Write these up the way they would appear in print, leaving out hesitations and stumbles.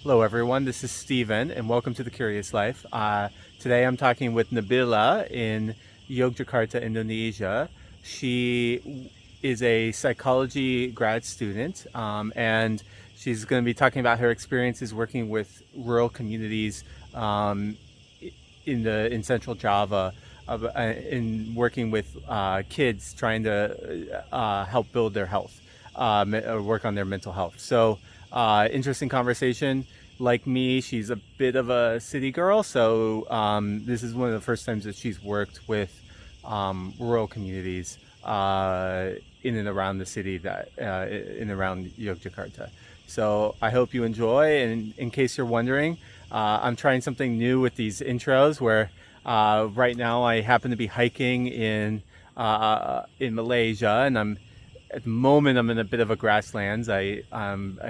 Hello, everyone. This is Steven, and welcome to The Curious Life. Today I'm talking with Nabila in Yogyakarta, Indonesia. She is a psychology grad student, and she's going to be talking about her experiences working with rural communities um, in Central Java, in working with kids trying to help build their health, work on their mental health. So, interesting conversation. Like me, she's a bit of a city girl, so this is one of the first times that she's worked with rural communities in and around the city in and around Yogyakarta. So I hope you enjoy. And in case you're wondering, I'm trying something new with these intros where right now I happen to be hiking in Malaysia, and at the moment I'm in a bit of a grasslands. I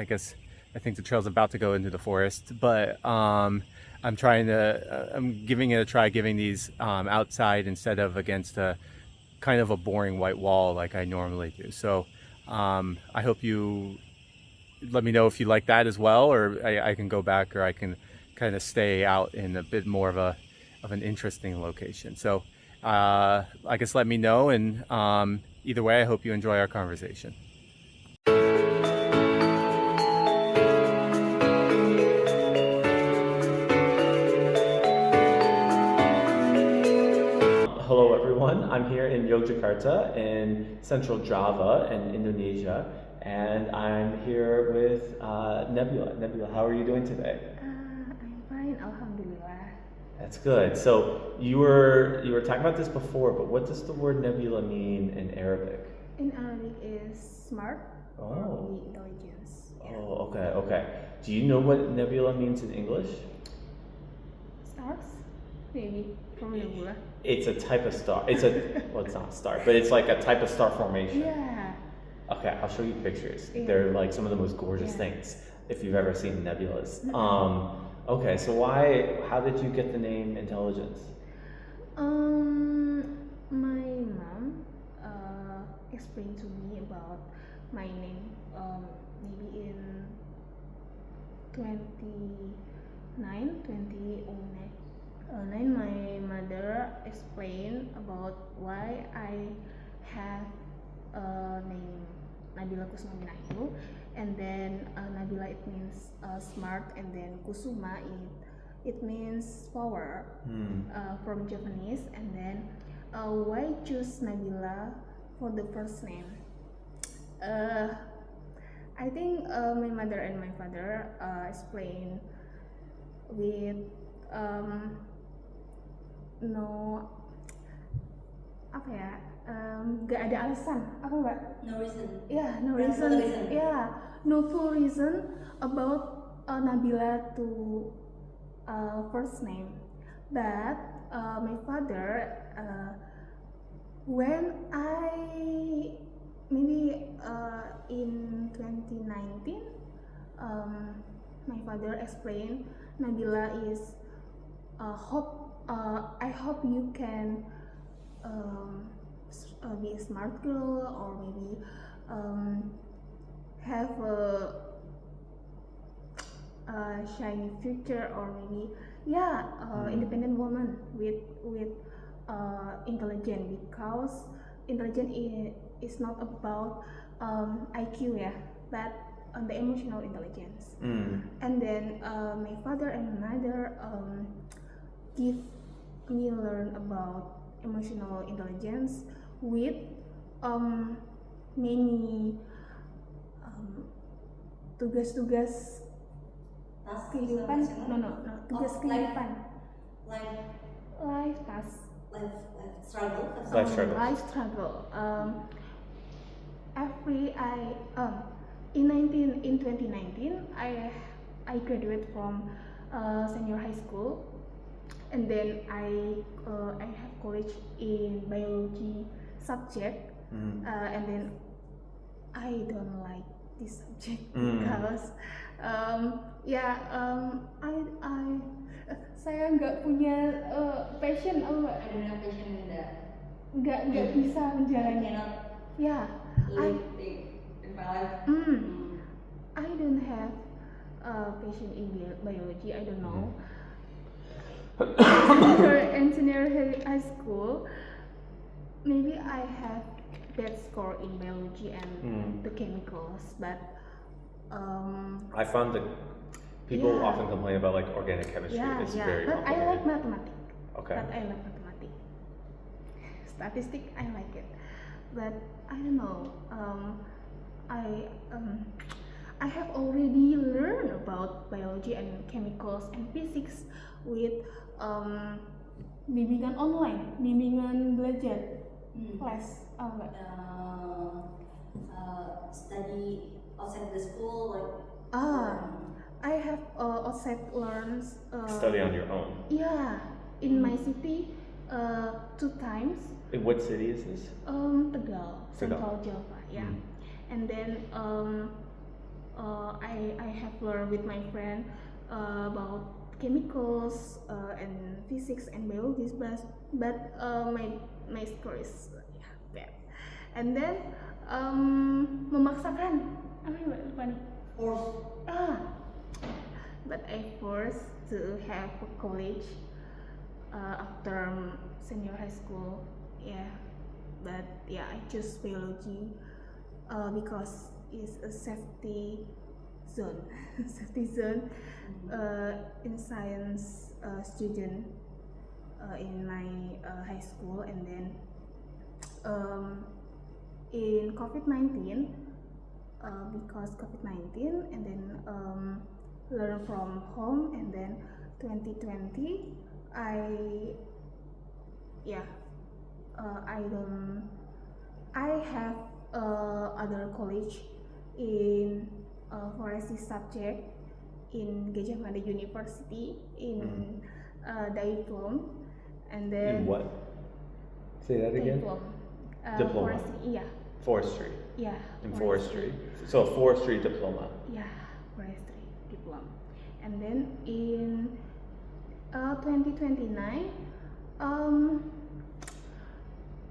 guess I think the trail's about to go into the forest, but I'm giving it a try, giving these outside instead of against a kind of a boring white wall like I normally do. So I hope you let me know if you like that as well, or I can go back, or I can kind of stay out in a bit more of an interesting location. So I guess let me know, and either way, I hope you enjoy our conversation. Hello, everyone. I'm here in Yogyakarta in central Java in Indonesia, and I'm here with Nebula. Nebula, how are you doing today? I'm fine, Alhamdulillah. That's good. So you were talking about this before, but what does the word nebula mean in Arabic? In Arabic is smart or Oh, maybe intelligence. Yeah. oh, okay, okay. Do you know what nebula means in English? Stars? Maybe from Nebula. It's a type of star. It's a well, it's not a star, but it's like a type of star formation. Yeah. Okay, I'll show you pictures. Yeah. They're like some of the most gorgeous Yeah. things if you've ever seen nebulas. Mhm. Okay, so how did you get the name intelligence? My mom explained to me about my name maybe in 2009 my mother explained about why I have a name Nabila Kusumina itu, and then Nabila it means smart, and then Kusuma it means flower from Japanese, and then why choose Nabila for the first name? Uh, I think my mother and my father explain with no apa ya, gak ada alasan apa mbak? No reason. Yeah, no Yeah, reason. no reason. Yeah, no full reason about Nabila to first name, but my father when I maybe in 2019 my father explained Nabila is I hope you can be a smart girl, or maybe have a shiny future, or maybe independent woman with intelligent, because intelligent is not about IQ ya, but on the emotional intelligence. And then my father and my mother give me learn about emotional intelligence with many tugas-tugas Task kehidupan. No, tugas Oh, kehidupan. life, Life task. life struggle. Life struggle. Life struggle. Every I in 2019 I graduate from senior high school, and then I have college in biology subject, and then I don't like this subject because I saya nggak punya passion apa mbak? I don't have passion in that. Nggak bisa I menjalani. cannot Yeah, live in my life. I don't have passion in biology. I don't know. Mm-hmm. After engineer high school, maybe I have bad score in biology and the chemicals, but I found that people Yeah. often complain about like organic chemistry. yeah, It's yeah. very But I complicated. like mathematics. Okay. But I like mathematics. Statistics, I like it. But I don't know. I um, I have already learned about biology and chemicals and physics with bimbingan online, bimbingan belajar, class. Study outside the school, like I have outside learns. Study on your own. Yeah, in my city, 2 times. In what city is this? Tegal, Central Java. Yeah, and then I have learned with my friend about chemicals and physics and biology, but my score is bad. And then memaksakan apa ya lupa nih. But I forced to have a college after senior high school. Yeah, but yeah, I choose biology because it's a safety zone, safety zone in science student in my high school, and then in COVID-19, because COVID-19, and then learn from home, and then 2020 I have other college in forestry subject in Gajah Mada University in diploma, and then In what? Say that again. Diploma. Forestry, yeah, Forestry. yeah. In forestry. So a forestry diploma. Yeah, forestry diploma. And then in 2029,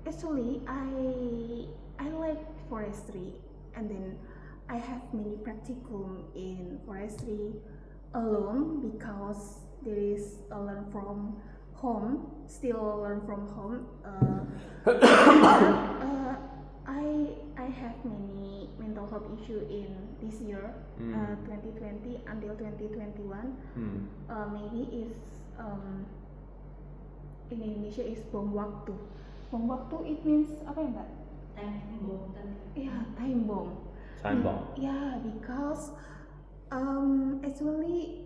actually I like forestry, and then I have many practicum in forestry alone because there is a learn from home, still learn from home. I have many mental health issue in this year, 2020 until 2021. Maybe is in Indonesia is bom waktu. Bom waktu it means apa ya Mbak? time bomb. Yeah, time bomb. Time bomb. Yeah, because actually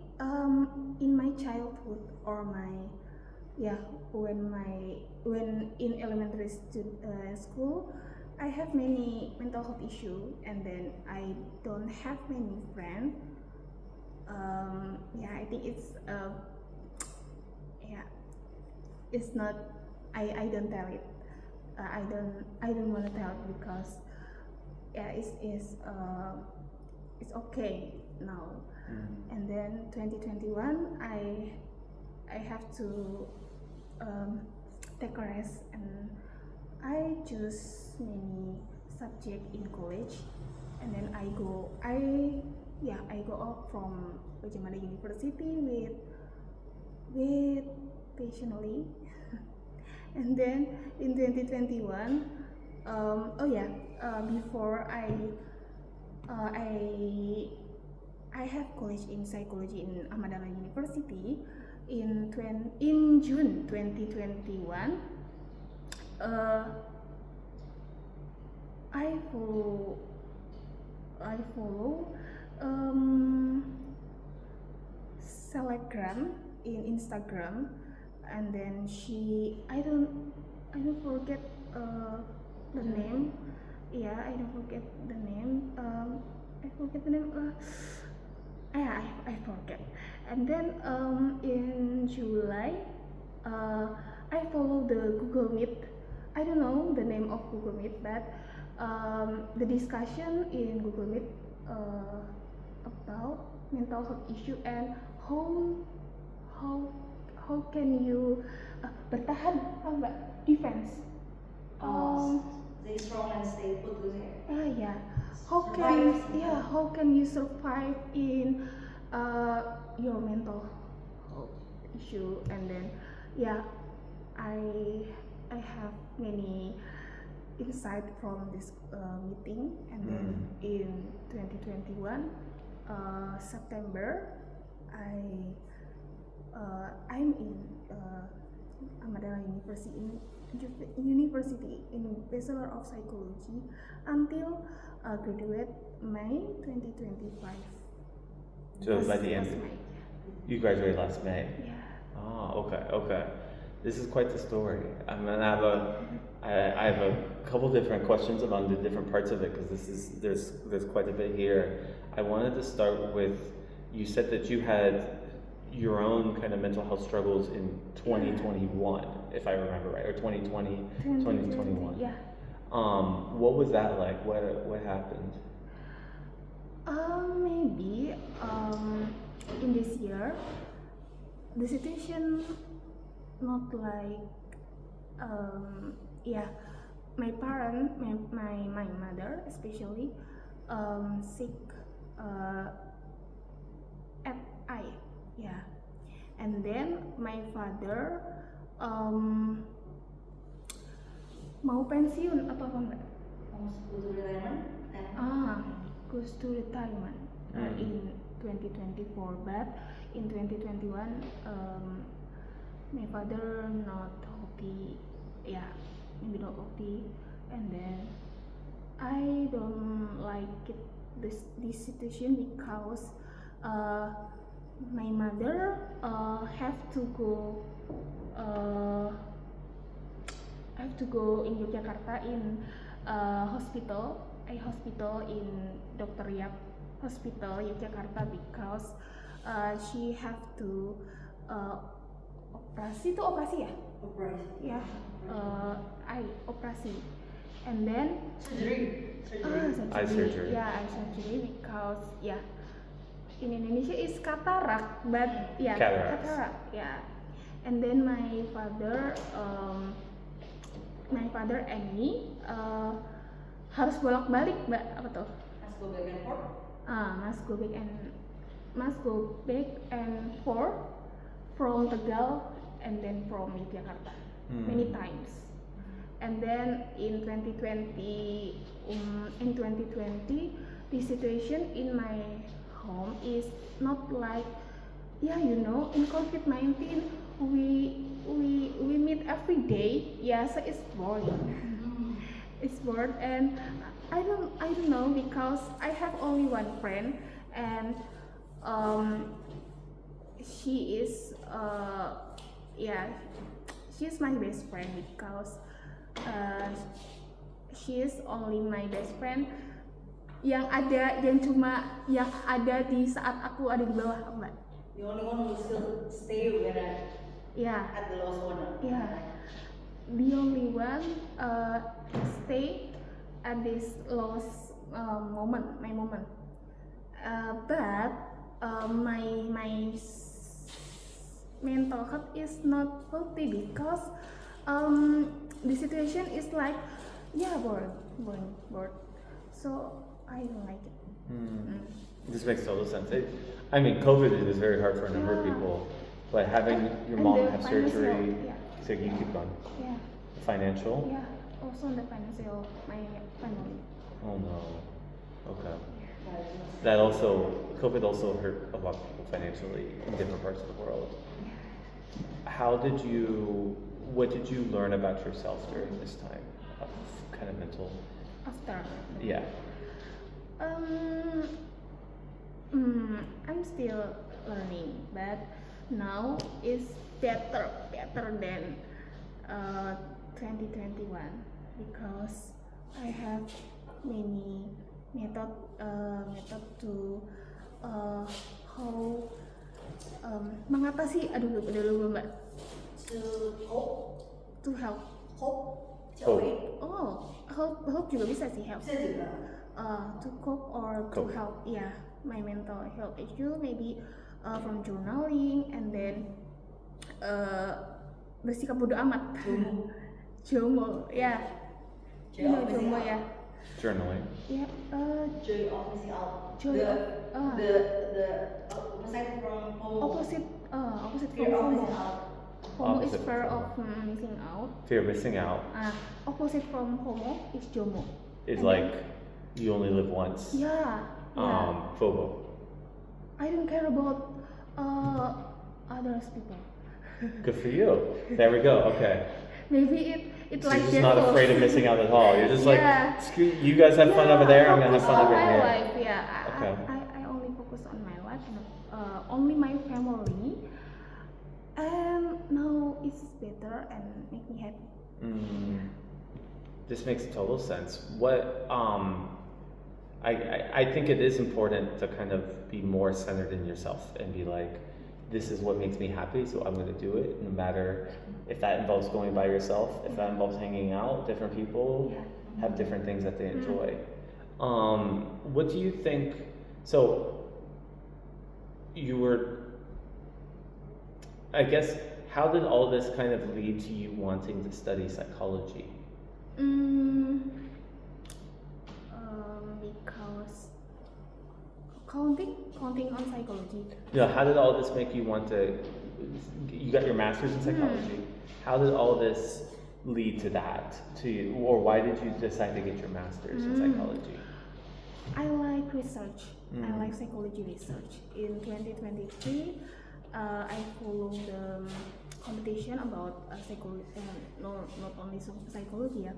in my childhood or when in elementary school, I have many mental health issue, and then I don't have many friends. I think it's it's not. I don't tell it. I don't want to tell it because it's okay now. And then 2021 I have to take a rest, and I choose many subject in college, and then I go out from Gajah Mada University with passionately. And then in 2021, before I have college in psychology in Ahmad Dahlan University in June 2021. I follow Telegram in Instagram, and then I don't forget the name. Yeah, I don't forget the name. I forget the name. I forget. And then in July, I follow the Google Meet. I don't know the name of Google Meet, but the discussion in Google Meet about mental health issue and how can you bertahan, defense. Stay strong and stay put together. How can you survive in your mental health issue, and then yeah, I I have many insight from this meeting, and then in 2021 September I'm in Ahmad Dahlan University in Bachelor of Psychology until graduate May 2025. So by the end, Last May. you graduated last May. Yeah. Oh, okay. This is quite the story. I'm gonna have I have a couple different questions about the different parts of it because there's quite a bit here. I wanted to start with, you said that you had your own kind of mental health struggles in 2021, if I remember right, or 2020, 2021. Yeah. What was that like? What happened? Maybe in this year the situation not like yeah, my mother especially sick at eye, yeah, and then my father mau pensiun atau apa enggak? Goes to retirement in 2024, but in 2021 my father not healthy, yeah, maybe not healthy, and then I don't like this situation because my mother have to go in Yogyakarta in hospital in Dr. Yap Hospital Yogyakarta because she have to operasi ya? Yeah, eye operasi, and then Surgery. Eye surgery. Yeah, eye surgery because yeah, in Indonesia is cataract, but yeah, Cataracts. cataract, yeah. And then my father and me harus bolak-balik, Mbak, apa tuh? Must go back and forth from Tegal and then from Yogyakarta many times. And then in 2020, the situation in my home is not like, yeah, you know, in COVID-19 we meet every day, yeah, so it's boring. It's bored, and I don't know because I have only one friend, and she is yeah, she's my best friend because she is only my best friend yang cuma yang ada di saat aku ada di bawah, Mbak. The only one who still stay with Yeah. at the lowest one. Yeah, the only one stay at this lowest moment, my moment. But my mental health is not healthy because the situation is like, yeah, bored. So I don't like it. This makes total sense. I mean, COVID is very hard for a number of Yeah. people, but having your And mom the have surgery, financial, yeah. so you keep going. Yeah, Financial? yeah. Also the financial, my family. Oh no. Okay. That also, COVID also hurt a lot of people financially in different parts of the world. What did you learn about yourself during this time of kind of mental? After. Yeah. I'm still learning, but now it's better than 2021 because I have many method to how mengatasi lupa Mbak, To hope. to help. Hope juga bisa sih, help. Bisa juga. To cope or to Cope. help, yeah, my mental health issue, maybe from journaling, and then bersikap bodo amat. Jomo, yeah. You know Jomo, yeah. Journaling. Yeah, Joy of missing out. Joy the, of- the Aside from FOMO. Opposite from Fear of FOMO. missing out. FOMO is Opposite of fear FOMO. of missing out. Fear of missing out Opposite from FOMO is JOMO. is And like you only live once. Yeah. FOMO. I don't care about others people. Good for you. There we go. Okay. Maybe it's So like you're just not devil. afraid of missing out at all. You're just Yeah. like, screw, you guys have fun over there. I'm gonna have focus fun on over my here. life. Yeah. Okay. I only focus on my life, only my family, and now it's better and make me happy. This makes total sense. What I think it is important to kind of be more centered in yourself and be like, this is what makes me happy, so I'm going to do it, no matter if that involves going by yourself, if that involves hanging out. Different people have different things that they enjoy. What do you think? So you were, I guess, how did all this kind of lead to you wanting to study psychology? Because counting on psychology. How did all this make you want to? You got your master's in psychology. How did all this lead to that? Or why did you decide to get your master's in psychology? I like research. I like psychology research. In 2023, I follow the competition about psychology, not only psychology,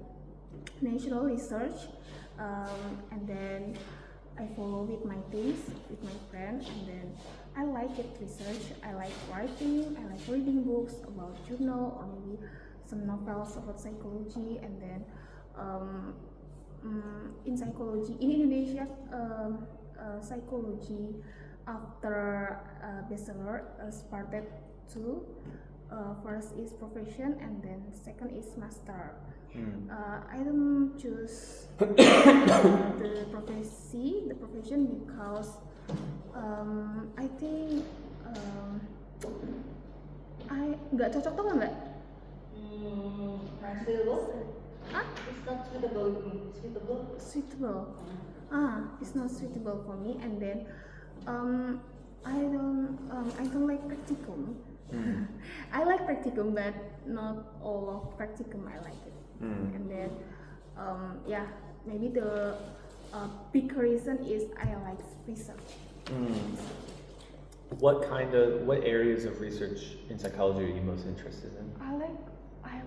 natural research, and then I follow with my teams, with my friends, and then I like it research. I like writing. I like reading books about journal or maybe some novels about psychology, and then in psychology in Indonesia, psychology after bachelor started two. First is profession, and then second is master. I don't choose the profession because I think I nggak cocok tuh nggak? Not suitable. Hah? It's not suitable with me. Suitable. It's not suitable for me, and then I don't like practicum. I like practicum, but not all of practicum I like it. And then maybe the big reason is I like research. What areas of research in psychology are you most interested in? I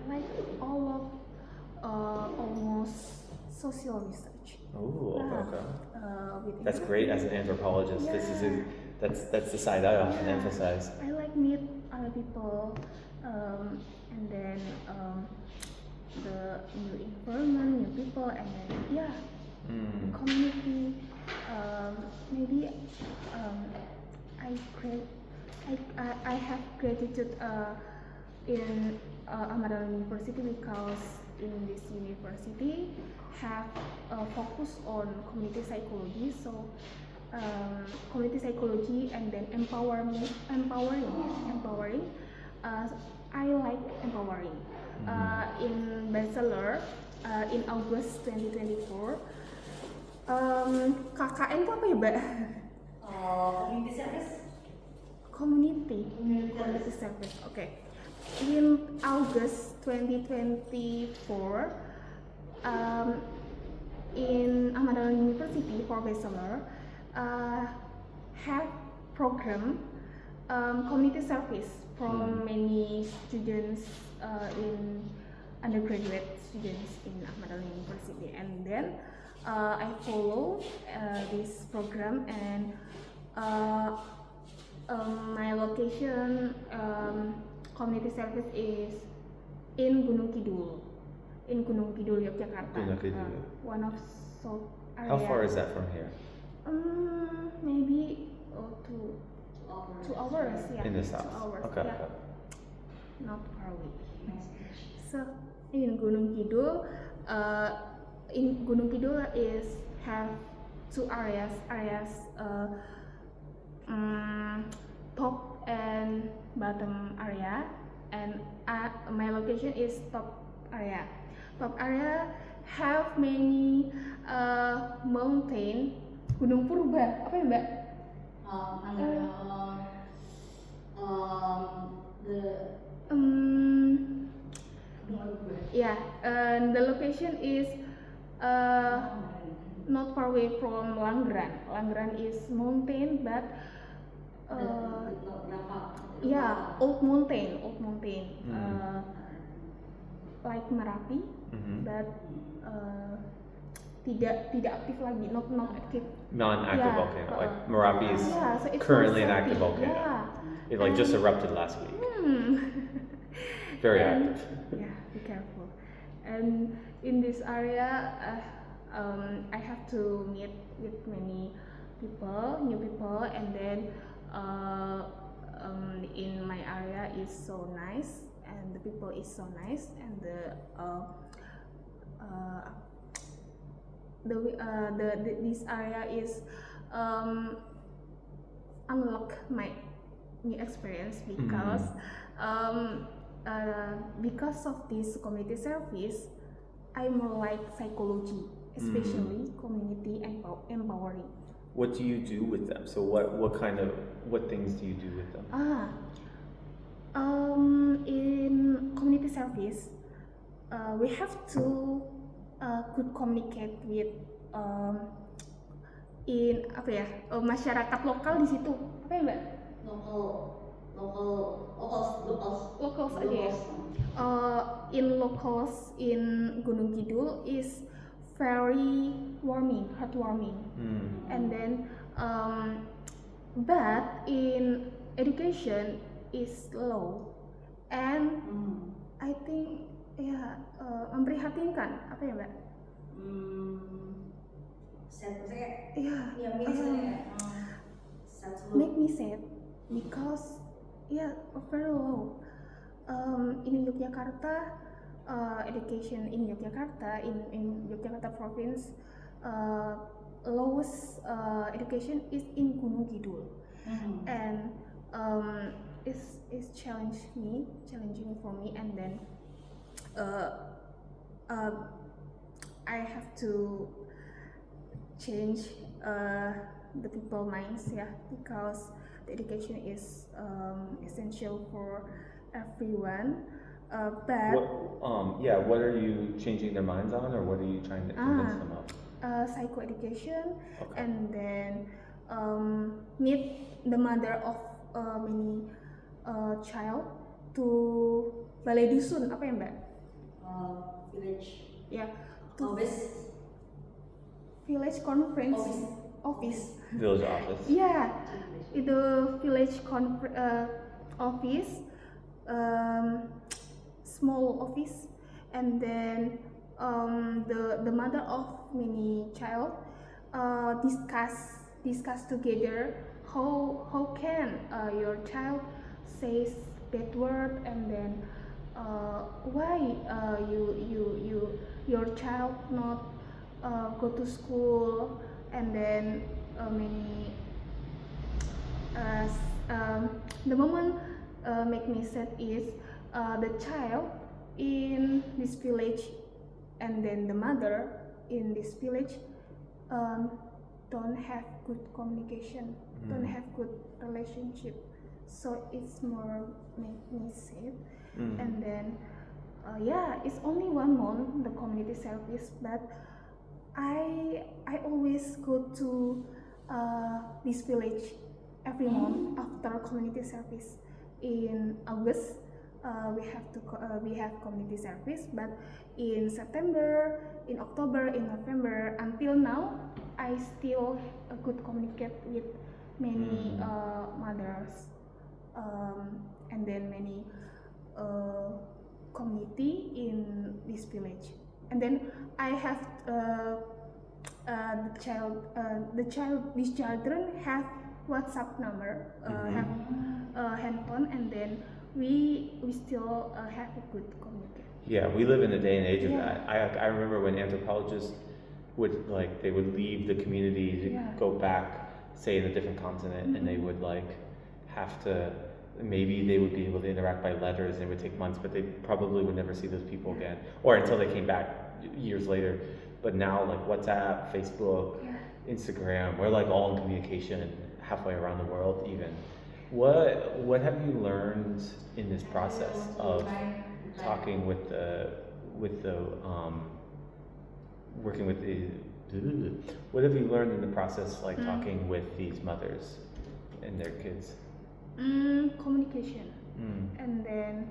like all of almost social research. Oh, okay. With That's great as an anthropologist. Yeah. That's the side I often emphasize. I like meet other people, and then the new environment, new people, and then community. Maybe I have gratitude in Ahmad Ali University because in this university have a focus on community psychology. So community psychology and then empowering. I like empowering. In bachelor in August 2024. KKN itu apa ya, Mbak? Community service. Community service. Okay. In August 2024, in Ahmad Ali University for bachelor, have program community service from many students in undergraduate students in Ahmad Ali University, and then I follow this program, and my location community service is in Gunung Kidul, Yogyakarta. Gunung Kidul. One of south area. How far is that from here? Maybe 2 hours. Yeah. In the south. 2 hours. Okay. Yeah. Not far away. So in Gunung Kidul, is have 2 areas. Top and bottom area, and my location is top area. Top area have many mountain. Gunung Purba, apa ya, Mbak? Anggaran, the Um, yeah, and the location is not far away from Langran. Langran is mountain, but yeah, old mountain, like Merapi, but tidak aktif lagi, not active. Non-active Yeah, volcano. Like Merapi is Yeah, so it's currently an not active active, volcano. yeah. It like just And- erupted last week. Very And- active. Yeah, be careful. And in this area, I have to meet with many people, new people, and then in my area is so nice, and the people is so nice, and this area is unlock my new experience because of this community service, I more like psychology, especially community empowering. What do you do with them? So what things do you do with them? In community service, we have to could communicate with in masyarakat lokal di situ. Apa ya, Mbak? Locals aja ya. In locals in Gunung Kidul is very heartwarming. And then but in education is low, and I think memprihatinkan. Apa ya, Mbak? Make me sad because very low. In Yogyakarta, education in Yogyakarta, in Yogyakarta province, lowest education is in Gunung Kidul, and it's challenging for me, and then I have to change the people minds, because the education is essential for everyone. But What are you changing their minds on, or what are you trying to convince them of? Psychoeducation, Okay. and then meet the mother of many child to balai dusun. Apa ya, Mbak? Village Ya, to office. village conference office. Village office. Yeah, itu village office, small office, and then the mother of many child discuss together how can your child says bad word, and then why your child not go to school, and then the moment make me sad is the child in this village, and then the mother in this village don't have good communication, don't have good relationship, so it's more make me sad. And then it's only 1 month the community service, but I always go to this village every month after community service. In August we have community service, but in September, in October, in November, until now I still could communicate with many mothers, and then many community in this village. And then I have these children have WhatsApp number, have handphone, and then we still have a good communication. Yeah, we live in a day and age of Yeah. that. I remember when anthropologists they would leave the community to go back, say in a different continent, and they would have to, maybe they would be able to interact by letters, and it would take months, but they probably would never see those people again, or until they came back years later. But now WhatsApp, Facebook, Instagram, we're all in communication halfway around the world even. What have you learned in this process of talking with the working with the what have you learned in the process like talking with these mothers and their kids? Communication. And then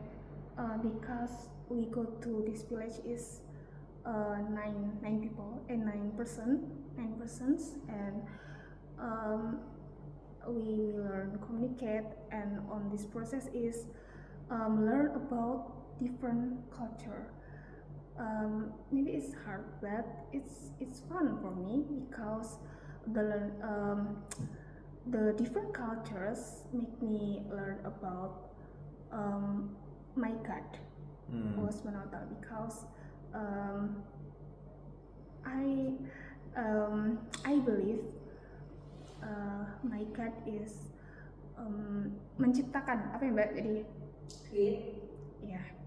because we go to this village is nine people and 9 persons, and we learn communicate, and on this process is learn about different culture. Maybe it's hard, but it's fun for me because the different cultures make me learn about my God, Allah Subhanahu wa Ta'ala, because I believe my God is menciptakan apa ya Mbak, jadi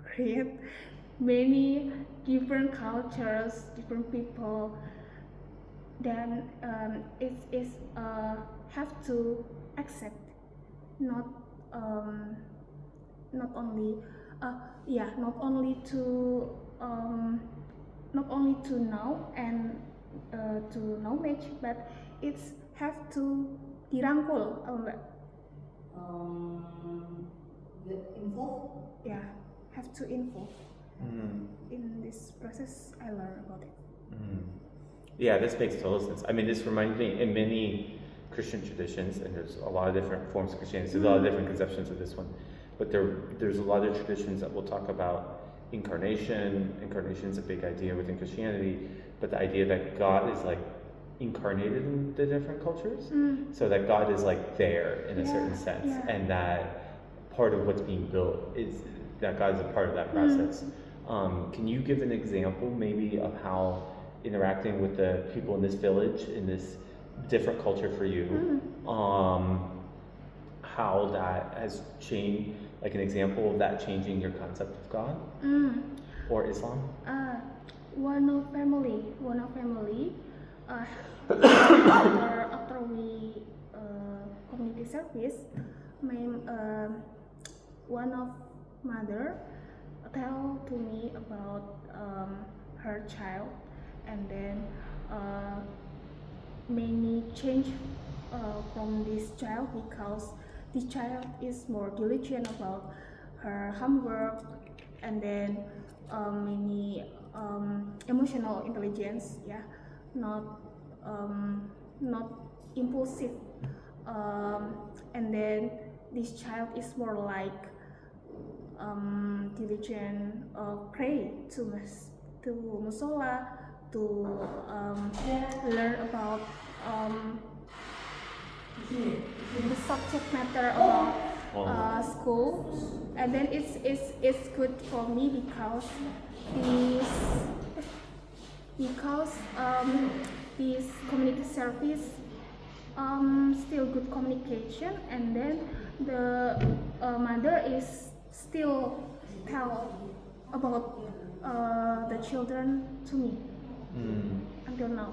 create many different cultures, different people. Then it's have to accept, not only to know and to knowledge, but it's have to dirangkul, Mbak. Involve? Yeah, have to involve. In this process, I learn about it. Yeah, this makes total sense. I mean, this reminds me in many Christian traditions, and there's a lot of different forms of Christianity. There's a lot of different conceptions of this one, but there's a lot of traditions that will talk about incarnation. Incarnation is a big idea within Christianity, but the idea that God is like incarnated in the different cultures, so that God is like there in a certain sense, and that part of what's being built is that God is a part of that process. Can you give an example maybe of how interacting with the people in this village, in this different culture for you, how that has changed, like an example of that changing your concept of God or Islam? One of family after we community service, my one of mother tell to me about her child, and then many change from this child, because the child is more diligent about her homework, and then many emotional intelligence, not impulsive, and then this child is more like diligent, pray to musola, to learn about the subject matter about school, and then it's good for me because this community service still good communication, and then the mother is still tell about the children to me until now.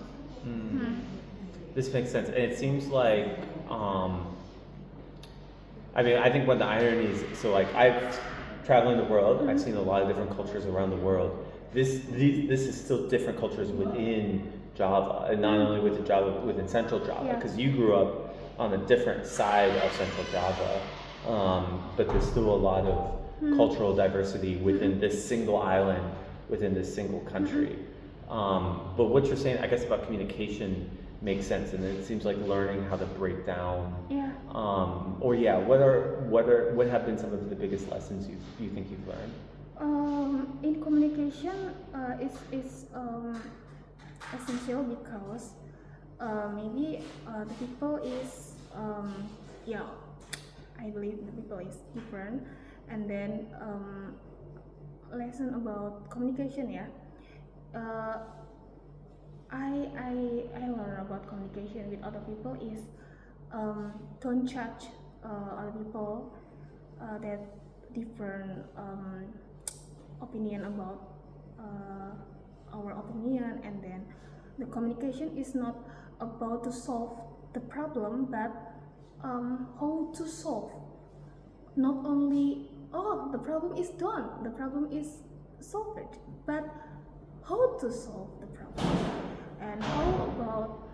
This makes sense, and it seems like I mean, I think one of the ironies, so like I've traveling the world, I've seen a lot of different cultures around the world. This is still different cultures within Java, and not only within Java, within Central Java, because you grew up on a different side of Central Java, but there's still a lot of cultural diversity within this single island, within this single country. But what you're saying, I guess, about communication makes sense, and it seems like learning how to break down. What have been some of the biggest lessons you think you've learned? In communication, it's essential because maybe the people is I believe the people is different, and then lesson about communication, I learn about communication with other people is don't judge other people that different opinion about our opinion, and then the communication is not about to solve the problem, but how to solve. Not only, oh, the problem is done, the problem is solved, but how to solve the problem. And how about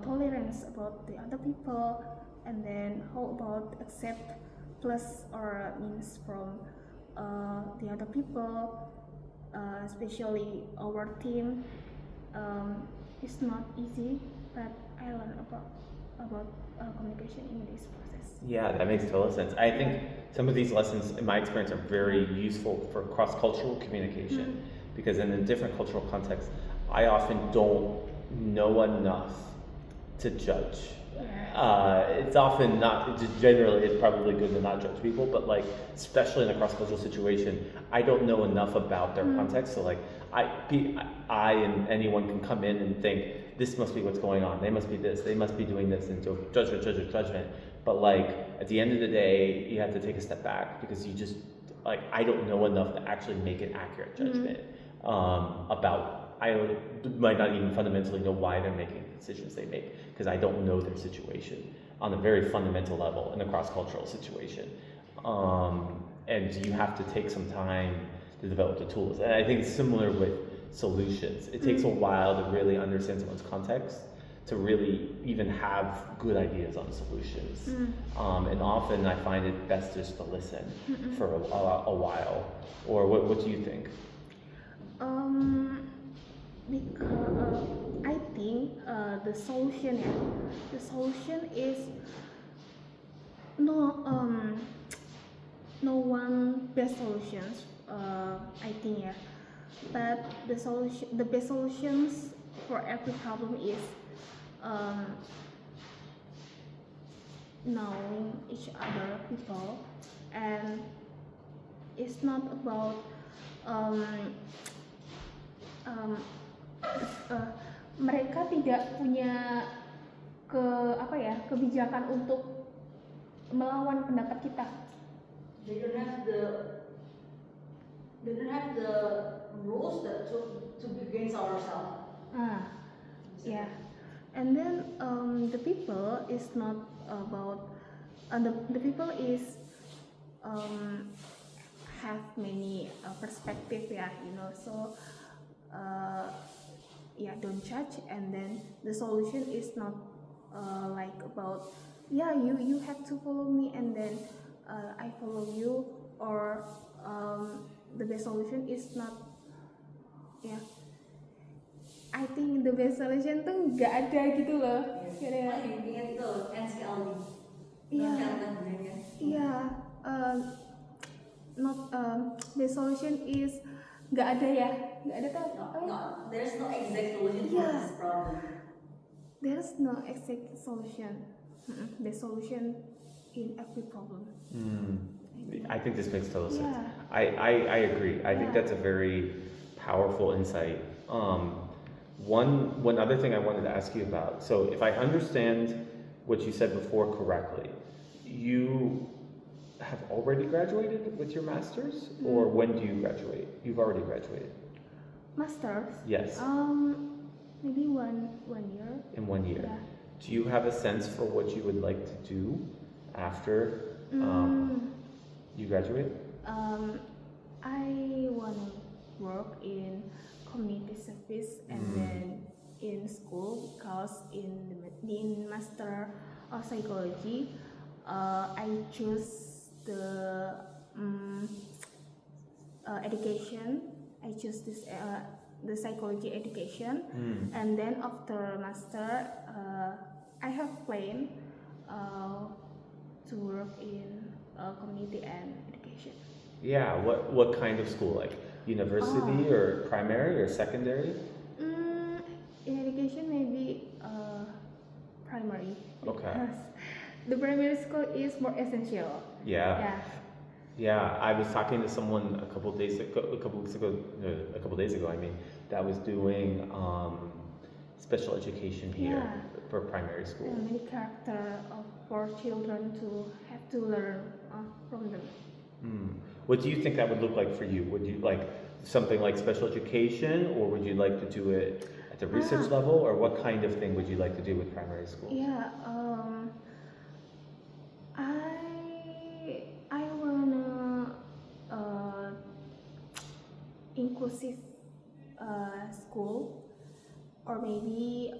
tolerance about the other people, and then how about accept plus or means from the other people, especially our team. It's not easy, but I learned about communication in this process. Yeah, that makes total sense. I think some of these lessons, in my experience, are very useful for cross-cultural communication because in a different cultural context, I often don't know enough to judge. It's often not, generally, it's probably good to not judge people, but like, especially in a cross-cultural situation, I don't know enough about their context. So like, I and anyone can come in and think, this must be what's going on. They must be this, they must be doing this, and so judgment. But like, at the end of the day, you have to take a step back because you just, like, I don't know enough to actually make an accurate judgment about, I might not even fundamentally know why they're making the decisions they make because I don't know their situation on a very fundamental level in a cross-cultural situation. And you have to take some time to develop the tools. And I think it's similar with solutions. It takes a while to really understand someone's context to really even have good ideas on solutions. And often I find it best just to listen for a while. Or what do you think? Because I think the solution is no one best solutions. I think but the best solutions for every problem is knowing each other people, and it's not about mereka tidak punya kebijakan untuk melawan pendapat kita. They don't have the rules that to be against ourselves. Yeah, and then the people is not about the people is have many perspective, so don't judge. And then the solution is not like about you have to follow me and then I follow you, or the best solution is not. I think the best solution tuh nggak ada gitu loh. Ingat itu NCLD. Not best solution is nggak ada tuh. No, there's no exact solution for this problem. There's no exact solution. Best solution in every problem. I think this makes total sense. Yeah. I agree. I think that's a very powerful insight. One other thing I wanted to ask you about. So if I understand what you said before correctly, you have already graduated with your master's, or when do you graduate? You've already graduated. Masters? Yes. Maybe one year. In 1 year. Yeah. Do you have a sense for what you would like to do after you graduate? I wanna work in community service and then in school, because in Master of Psychology, I choose the education. I choose this the psychology education, and then after master, I have planned to work in community and education. Yeah. What kind of school? Like university or primary or secondary? In education, maybe primary. Okay. Because the primary school is more essential. Yeah. Yeah, I was talking to someone a couple days ago, I mean, that was doing special education here for primary school. Many character for children to have to learn from them. What do you think that would look like for you? Would you like something like special education, or would you like to do it at the research level, or what kind of thing would you like to do with primary school? inclusive school, or maybe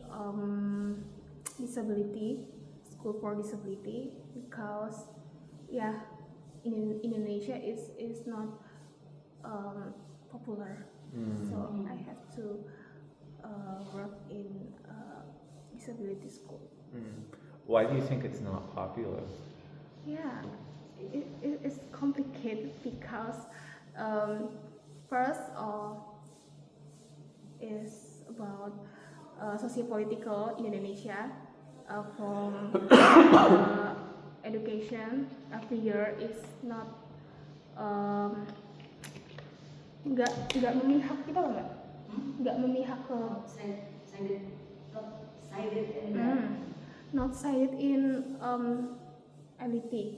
disability school for disability, because yeah, in Indonesia is not popular, so I have to work in disability school. Why do you think it's not popular? Yeah, it's complicated because first is about sociopolitical in Indonesia, from education every year is not nggak memihak kita loh mbak, nggak memihak ke not sided in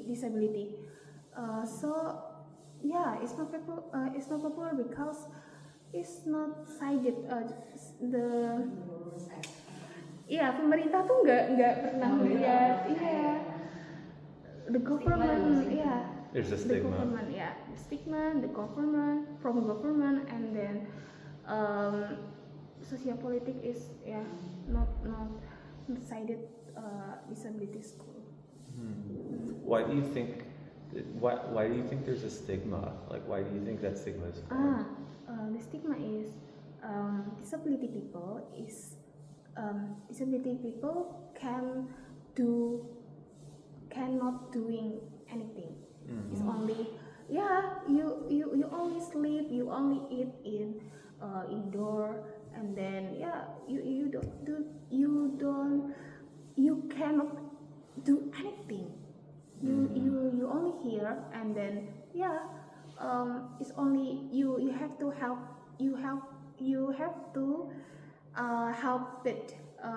disability. So yeah, it's not popular because it's not sided. Pemerintah tuh nggak pernah melihat, the government, There's a the stigma. government, the stigma, the government, from government, and then sociopolitics is not sided disability school. Why do you think? Why do you think there's a stigma? Like, why do you think that stigma is formed? The stigma is disability people cannot doing anything. It's only you only sleep, you only eat in indoor, and then you cannot do anything. You only hear, and then it's only you have to help, you have to help with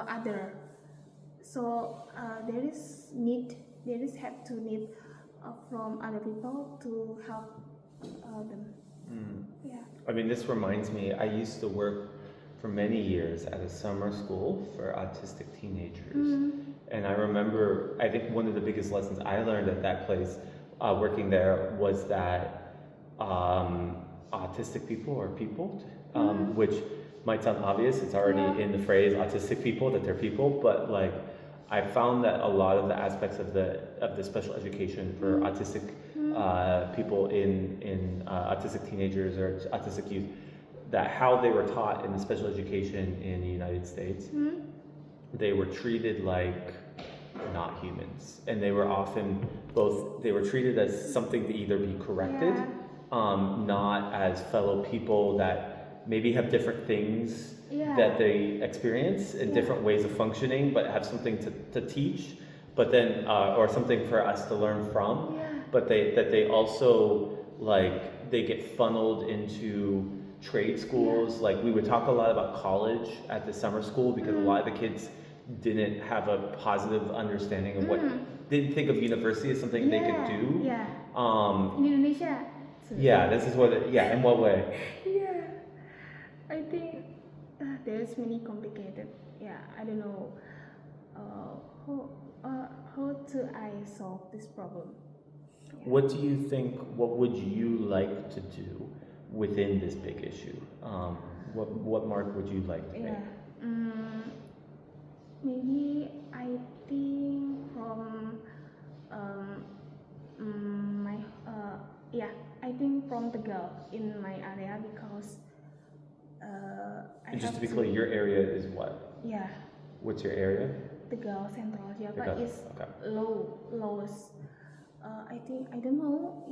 other. So there is have to need from other people to help them. I mean, this reminds me, I used to work for many years at a summer school for autistic teenagers. And I remember, I think one of the biggest lessons I learned at that place, working there, was that autistic people are people, which might sound obvious. It's already in the phrase autistic people, that they're people, but like, I found that a lot of the aspects of the special education for autistic people in autistic teenagers or autistic youth, that how they were taught in the special education in the United States, they were treated like not humans, and they were often they were treated as something to either be corrected, not as fellow people that maybe have different things that they experience and different ways of functioning, but have something to teach, but then or something for us to learn from. But they also, like, they get funneled into trade schools. Like, we would talk a lot about college at the summer school, because a lot of the kids didn't have a positive understanding of didn't think of university as something they could do. In Indonesia. This is what in what way? I think there's many complicated. I don't know how to I solve this problem. What do you think? What would you like to do within this big issue? What mark would you like to make? Maybe I think from I think from the girl in my area, because And just to be clear, your area is what? What's your area? The girl Central Java Tegal, is okay. lowest. I think, I don't know.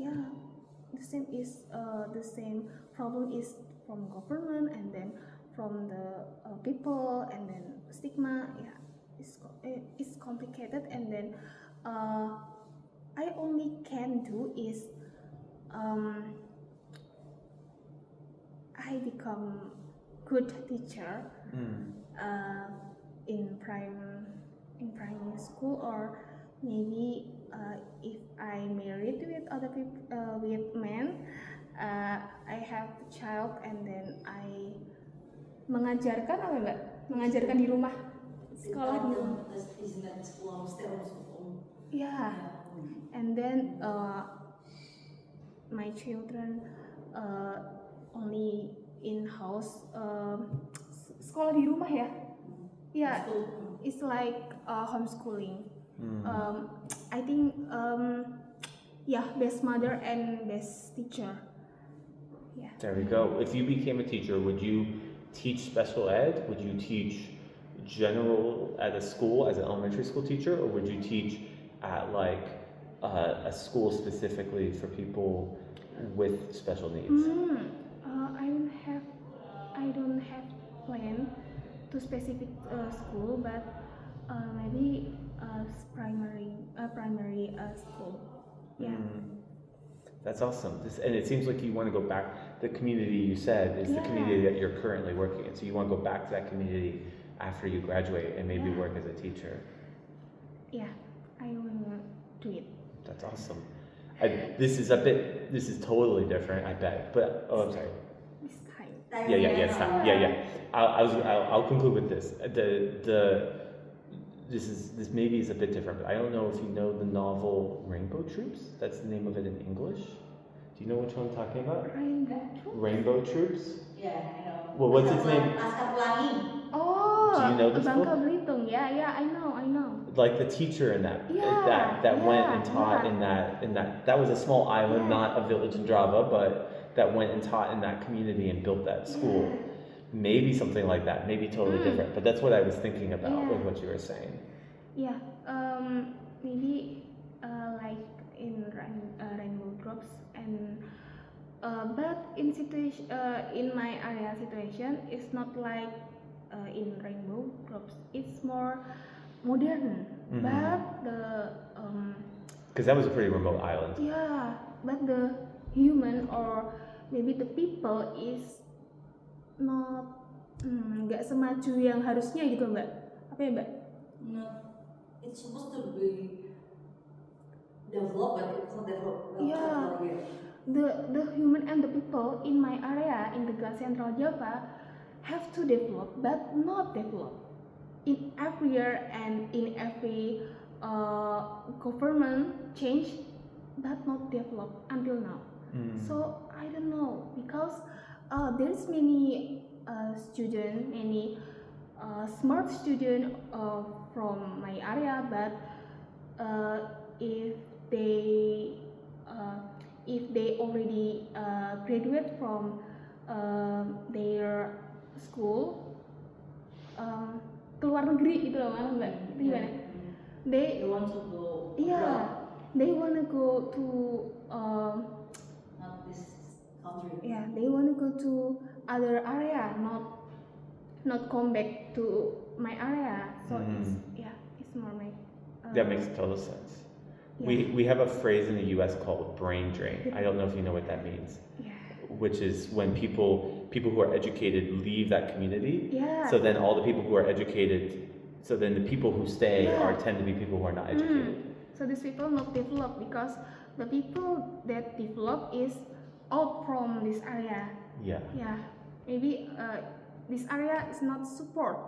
The same problem is from government, and then from the people, and then stigma. It's complicated, and then I only can do is I become good teacher in primary school, or maybe if I married with other people, with men, I have a child, and then I mengajarkan apa mbak? Mengajarkan di rumah, sekolah di rumah. And then my children only in house, sekolah di rumah ya. Yeah, it's like homeschooling. I think yeah, best mother and best teacher. Yeah. There we go. If you became a teacher, would you teach special ed? Would you teach general at a school as an elementary school teacher, or would you teach at like a school specifically for people with special needs? I don't have plan to specific school, but maybe primary school. Yeah. That's awesome. And it seems like you want to go back. The community you said is the community that you're currently working in. So you want to go back to that community after you graduate and maybe work as a teacher. Yeah, I want to do it. That's awesome. This is totally different, I bet. But I'm sorry. This time. It's time. I'll conclude with this. This maybe is a bit different, but I don't know if you know the novel Rainbow Troops. That's the name of it in English. Do you know which one I'm talking about? Rainbow Troops? Yeah, I know. Well, what's its name? Laskar Pelangi. Oh, Do you know this Bangka book? Belitung. Yeah, I know. Like the teacher in that went and taught in that was a small island, not a village in Java, but that went and taught in that community and built that school. Maybe something like that, maybe totally different, but that's what I was thinking about with what you were saying. Yeah, maybe like in Rainbow Drops, and but in situation in my area situation, it's not like in Rainbow Drops. It's more modern, but the Because that was a pretty remote island. yeah, but the human or maybe the people is not nggak semaju yang harusnya gitu Mbak. Apa ya Mbak? No, it's supposed to be developed, but it's not developed. Yeah. Yet. The human and the people in my area in the Central Java have to develop, but not develop. In every year and in every government change, but not develop until now. So I don't know, because there's many many smart student from my area, but if they already graduate from their school keluar negeri gitu loh malah Mbak, gimana? They want to go. They wanna go to Not this country. they wanna go to other area, not come back to my area. So it's more my. That makes total sense. We have a phrase in the U.S. called brain drain. I don't know if you know what that means. Yeah. Which is when people who are educated leave that community. Yeah. So then all the people who are educated, so then the people who stay tend to be people who are not educated. So these people not develop because the people that develop is out from this area. Yeah. Yeah. Maybe this area is not support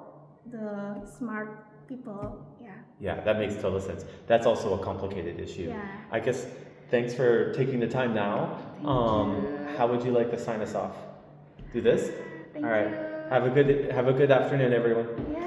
the smart people. Yeah. Yeah, that makes total sense. That's also a complicated issue. Yeah. I guess thanks for taking the time now. How would you like to sign us off? Do this? Thank All right. you. Have a good afternoon, everyone. Yeah.